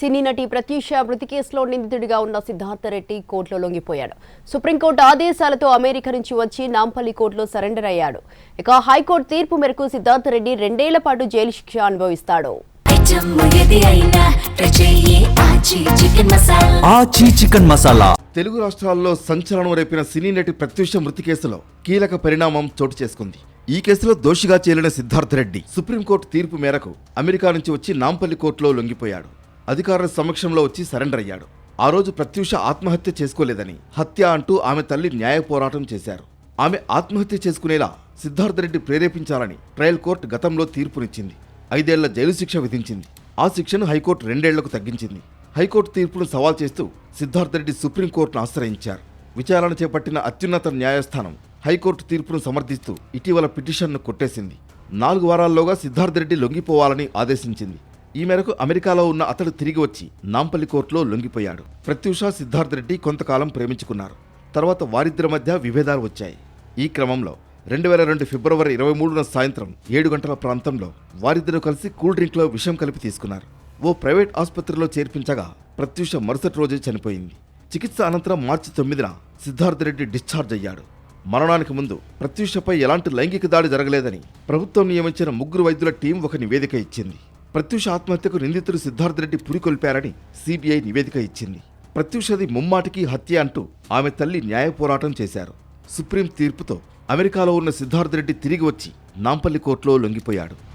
సినీ నటి ప్రత్యూష మృతి కేసులో నిందితుడిగా ఉన్న సిద్ధార్థ రెడ్డి కోర్టులో లొంగిపోయాడు. సుప్రీంకోర్టు ఆదేశాలతో అమెరికా నుంచి వచ్చి నాంపల్లి కోర్టులో సరెండర్ అయ్యాడు. ఇక హైకోర్టు తీర్పు మేరకు సిద్ధార్థ రెడ్డి 2 ఏళ్ల పాటు జైలు శిక్ష అనుభవిస్తాడు. తెలుగు రాష్ట్రాల్లో సంచలనం రేపిన సినీ నటి ప్రత్యూష మృతి కేసులో కీలక పరిణామం చోటు చేసుకుంది. ఈ కేసులో దోషిగా చేరిన సిద్ధార్థ రెడ్డి సుప్రీంకోర్టు తీర్పు మేరకు అమెరికా నుంచి వచ్చి నాంపల్లి కోర్టులో లొంగిపోయాడు. అధికారుల సమక్షంలో వచ్చి సరెండర్ అయ్యాడు. ఆ రోజు ప్రత్యూష ఆత్మహత్య చేసుకోలేదని, హత్య అంటూ ఆమె తల్లి న్యాయ పోరాటం చేశారు. ఆమె ఆత్మహత్య చేసుకునేలా సిద్ధార్థ రెడ్డి ప్రేరేపించాలని ట్రయల్ కోర్టు గతంలో తీర్పునిచ్చింది. 5 ఏళ్ల జైలు శిక్ష విధించింది. ఆ శిక్షను హైకోర్టు 2 ఏళ్లకు తగ్గించింది. హైకోర్టు తీర్పును సవాల్ చేస్తూ సిద్ధార్థ రెడ్డి సుప్రీంకోర్టును ఆశ్రయించారు. విచారణ చేపట్టిన అత్యున్నత న్యాయస్థానం హైకోర్టు తీర్పును సమర్థిస్తూ ఇటీవల పిటిషన్ను కొట్టేసింది. 4 వారాల్లోగా సిద్ధార్థ రెడ్డి లొంగిపోవాలని ఆదేశించింది. ఈ మేరకు అమెరికాలో ఉన్న అతడు తిరిగి వచ్చి నాంపల్లి కోర్టులో లొంగిపోయాడు. ప్రత్యూష సిద్ధార్థ రెడ్డి కొంతకాలం ప్రేమించుకున్నారు. తర్వాత వారిద్దరి మధ్య విభేదాలు వచ్చాయి. ఈ క్రమంలో 2002 ఫిబ్రవరి 23న సాయంత్రం 7 గంటల ప్రాంతంలో వారిద్దరూ కలిసి కూల్ డ్రింక్లో విషం కలిపి తీసుకున్నారు. ఓ ప్రైవేట్ ఆసుపత్రిలో చేర్పించగా ప్రత్యూష మరుసటి రోజే చనిపోయింది. చికిత్స అనంతరం మార్చి 9న సిద్ధార్థ రెడ్డి డిశ్చార్జ్ అయ్యాడు. మరణానికి ముందు ప్రత్యూషపై ఎలాంటి లైంగిక దాడి జరగలేదని ప్రభుత్వం నియమించిన 3 వైద్యుల టీం ఒక నివేదిక ఇచ్చింది. ప్రత్యూష ఆత్మహత్యకు నిందితుడు సిద్ధార్థ రెడ్డి పురికొల్పారని సిబిఐ నివేదిక ఇచ్చింది. ప్రత్యూషది ముమ్మాటికి హత్య అంటూ ఆమె తల్లి న్యాయ పోరాటం చేశారు. సుప్రీం తీర్పుతో అమెరికాలో ఉన్న సిద్ధార్థ రెడ్డి తిరిగి వచ్చి నాంపల్లి కోర్టులో లొంగిపోయాడు.